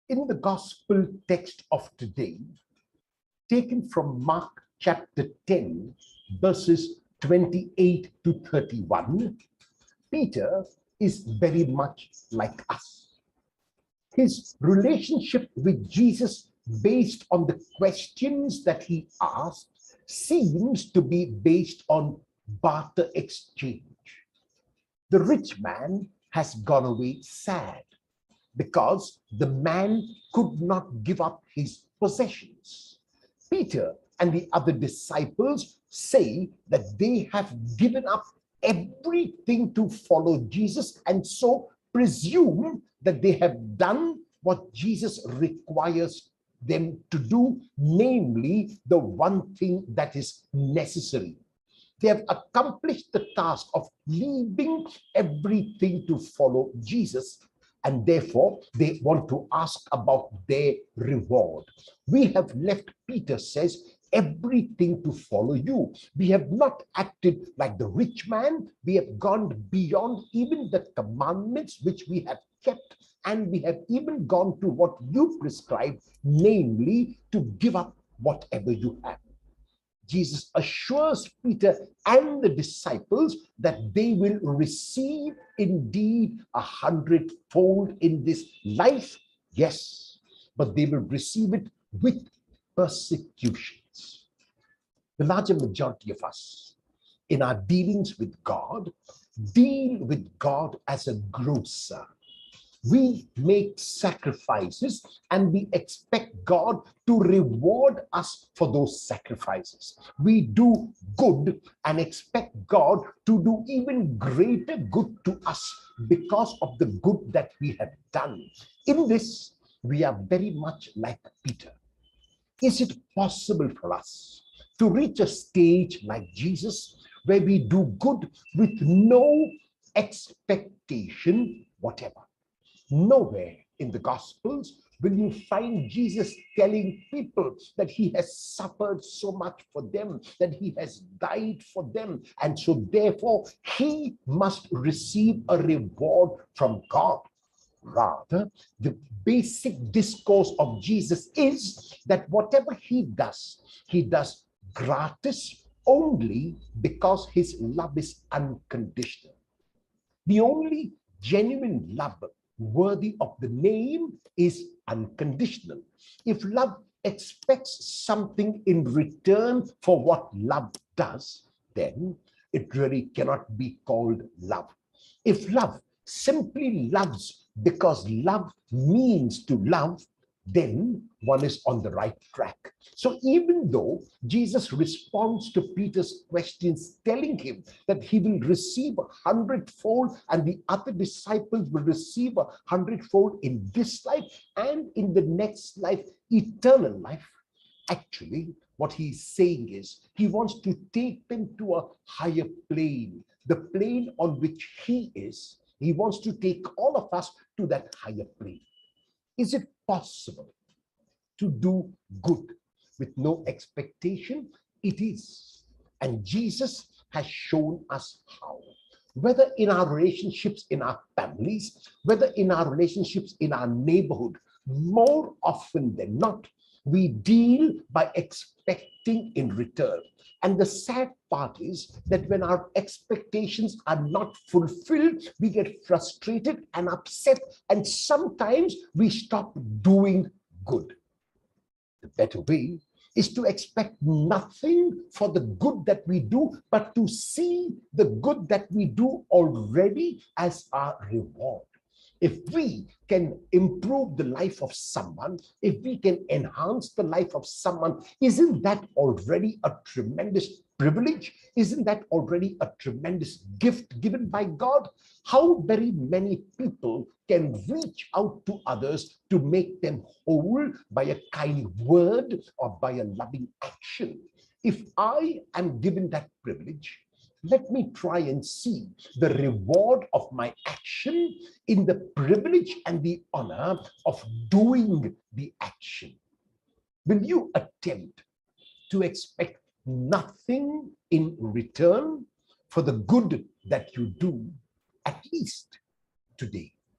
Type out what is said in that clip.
In the gospel text of today, taken from Mark chapter 10, verses 28 to 31, Peter is very much like us. His relationship with Jesus, based on the questions that he asked, seems to be based on barter exchange. The rich man has gone away sad because the man could not give up his possessions. Peter and the other disciples say that they have given up everything to follow Jesus, and so presume that they have done what Jesus requires them to do, namely the one thing that is necessary. They have accomplished the task of leaving everything to follow Jesus, and therefore they want to ask about their reward. We have left, Peter says, everything to follow you. We have not acted like the rich man. We have gone beyond even the commandments which we have kept, and we have even gone to what you prescribed, namely to give up whatever you have. Jesus assures Peter and the disciples that they will receive indeed 100-fold in this life, yes, but they will receive it with persecutions. The larger majority of us, in our dealings with God, deal with God as a grocer. We make sacrifices and we expect God to reward us for those sacrifices. We do good and expect God to do even greater good to us because of the good that we have done. In this, we are very much like Peter. Is it possible for us to reach a stage like Jesus where we do good with no expectation whatever? Nowhere in the Gospels will you find Jesus telling people that he has suffered so much for them, that he has died for them, and so therefore he must receive a reward from God. Rather, the basic discourse of Jesus is that whatever he does gratis only because his love is unconditional. The only genuine love worthy of the name is unconditional. If love expects something in return for what love does, then it really cannot be called love. If love simply loves because love means to love, then one is on the right track. So even though Jesus responds to Peter's questions, telling him that he will receive 100-fold and the other disciples will receive 100-fold in this life and in the next life, eternal life, actually what he's saying is he wants to take them to a higher plane, the plane on which he is. He wants to take all of us to that higher plane. Is it possible to do good with no expectation? It is. And Jesus has shown us how. Whether in our relationships in our families, whether in our relationships in our neighborhood, more often than not, we deal by expecting in return. And the sad part is that when our expectations are not fulfilled, we get frustrated and upset, and sometimes we stop doing good. The better way is to expect nothing for the good that we do, but to see the good that we do already as our reward. If we can improve the life of someone, if we can enhance the life of someone, isn't that already a tremendous privilege? Isn't that already a tremendous gift given by God? How very many people can reach out to others to make them whole by a kind word or by a loving action? If I am given that privilege, let me try and see the reward of my action in the privilege and the honor of doing the action. Will you attempt to expect nothing in return for the good that you do, at least today?